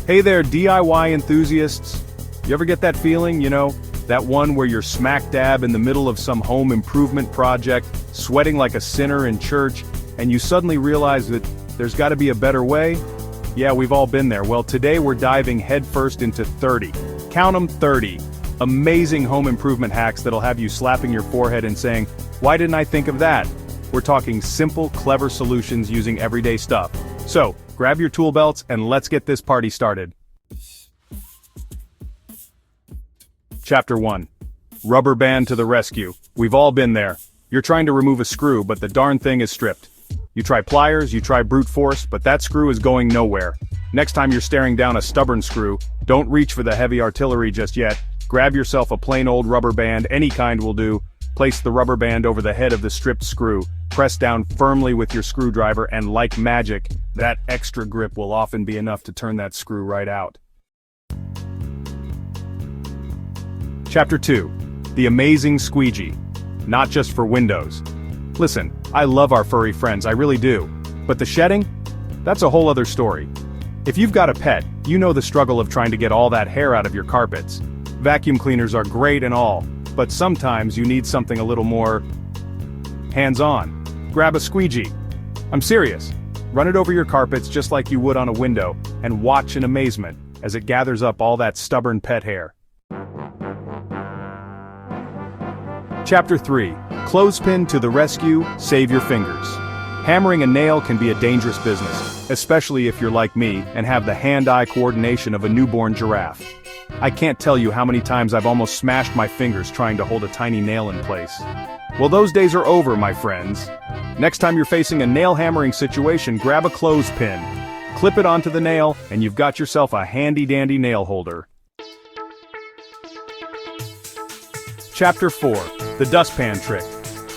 Hey there, DIY enthusiasts. You ever get that feeling, that one where you're smack dab in the middle of some home improvement project, sweating like a sinner in church, and you suddenly realize that there's got to be a better way? Yeah, we've all been there. Well, today we're diving headfirst into 30. Count them, 30. Amazing home improvement hacks that'll have you slapping your forehead and saying, "Why didn't I think of that?" We're talking simple, clever solutions using everyday stuff. So, grab your tool belts and let's get this party started. Chapter 1. Rubber band to the rescue. We've all been there. You're trying to remove a screw, but the darn thing is stripped. You try pliers, you try brute force, but that screw is going nowhere. Next time you're staring down a stubborn screw, don't reach for the heavy artillery just yet. Grab yourself a plain old rubber band, any kind will do. Place the rubber band over the head of the stripped screw. Press down firmly with your screwdriver, and like magic, that extra grip will often be enough to turn that screw right out. Chapter 2. The amazing squeegee. Not just for windows. Listen, I love our furry friends, I really do. But the shedding? That's a whole other story. If you've got a pet, you know the struggle of trying to get all that hair out of your carpets. Vacuum cleaners are great and all, but sometimes you need something a little more hands-on. Grab a squeegee. I'm serious. Run it over your carpets just like you would on a window, and watch in amazement as it gathers up all that stubborn pet hair. Chapter 3. Clothespin to the rescue, save your fingers. Hammering a nail can be a dangerous business, especially if you're like me and have the hand-eye coordination of a newborn giraffe. I can't tell you how many times I've almost smashed my fingers trying to hold a tiny nail in place. Well, those days are over, my friends. Next time you're facing a nail hammering situation, grab a clothespin. Clip it onto the nail, and you've got yourself a handy-dandy nail holder. Chapter 4. The dustpan trick.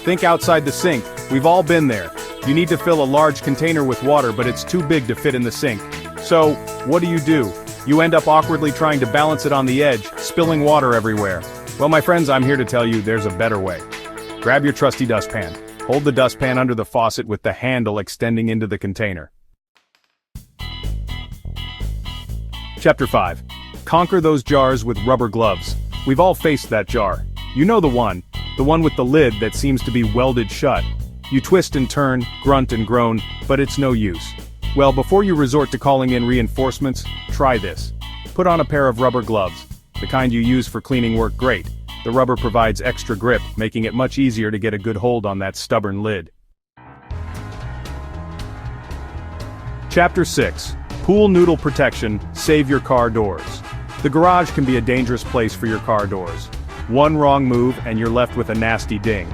Think outside the sink. We've all been there. You need to fill a large container with water, but it's too big to fit in the sink. So, what do? You end up awkwardly trying to balance it on the edge, spilling water everywhere. Well, my friends, I'm here to tell you there's a better way. Grab your trusty dustpan. Hold the dustpan under the faucet with the handle extending into the container. Chapter 5. Conquer those jars with rubber gloves. We've all faced that jar. You know the one with the lid that seems to be welded shut. You twist and turn, grunt and groan, but it's no use. Well, before you resort to calling in reinforcements, try this. Put on a pair of rubber gloves. The kind you use for cleaning work great. The rubber provides extra grip, making it much easier to get a good hold on that stubborn lid. Chapter 6. Pool noodle protection, save your car doors. The garage can be a dangerous place for your car doors. One wrong move and you're left with a nasty ding.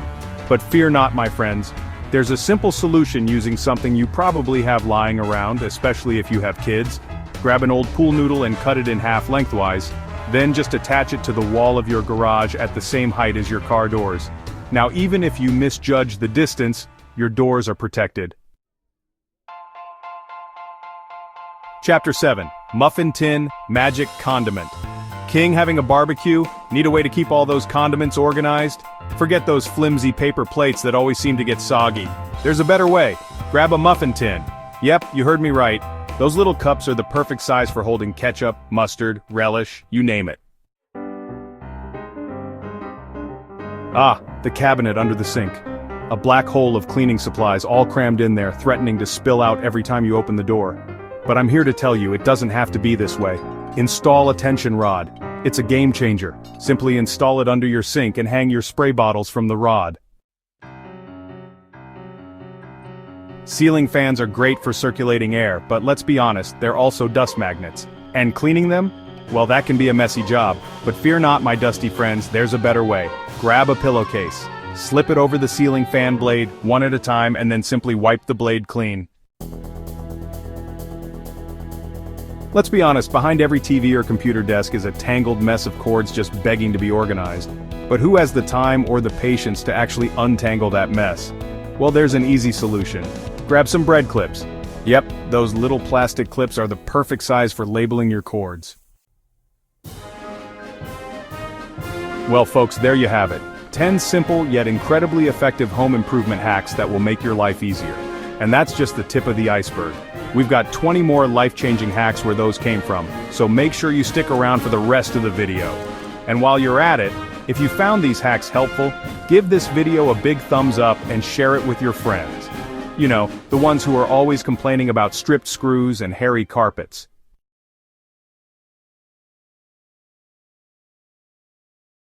But fear not, my friends. There's a simple solution using something you probably have lying around, especially if you have kids. Grab an old pool noodle and cut it in half lengthwise. Then just attach it to the wall of your garage at the same height as your car doors. Now, even if you misjudge the distance, your doors are protected. Chapter 7. Muffin tin, magic condiment. King having a barbecue? Need a way to keep all those condiments organized? Forget those flimsy paper plates that always seem to get soggy. There's a better way. Grab a muffin tin. Yep, you heard me right. Those little cups are the perfect size for holding ketchup, mustard, relish, you name it. Ah, the cabinet under the sink. A black hole of cleaning supplies all crammed in there, threatening to spill out every time you open the door. But I'm here to tell you it doesn't have to be this way. Install a tension rod. It's a game changer. Simply install it under your sink and hang your spray bottles from the rod. Ceiling fans are great for circulating air, but let's be honest, they're also dust magnets. And cleaning them? Well, that can be a messy job. But fear not, my dusty friends, there's a better way. Grab a pillowcase. Slip it over the ceiling fan blade, one at a time, and then simply wipe the blade clean. Let's be honest, behind every TV or computer desk is a tangled mess of cords just begging to be organized. But who has the time or the patience to actually untangle that mess? Well, there's an easy solution. Grab some bread clips. Yep, those little plastic clips are the perfect size for labeling your cords. Well, folks, there you have it. 10 simple yet incredibly effective home improvement hacks that will make your life easier. And that's just the tip of the iceberg. We've got 20 more life-changing hacks where those came from, so make sure you stick around for the rest of the video. And while you're at it, if you found these hacks helpful, give this video a big thumbs up and share it with your friends. You know, the ones who are always complaining about stripped screws and hairy carpets.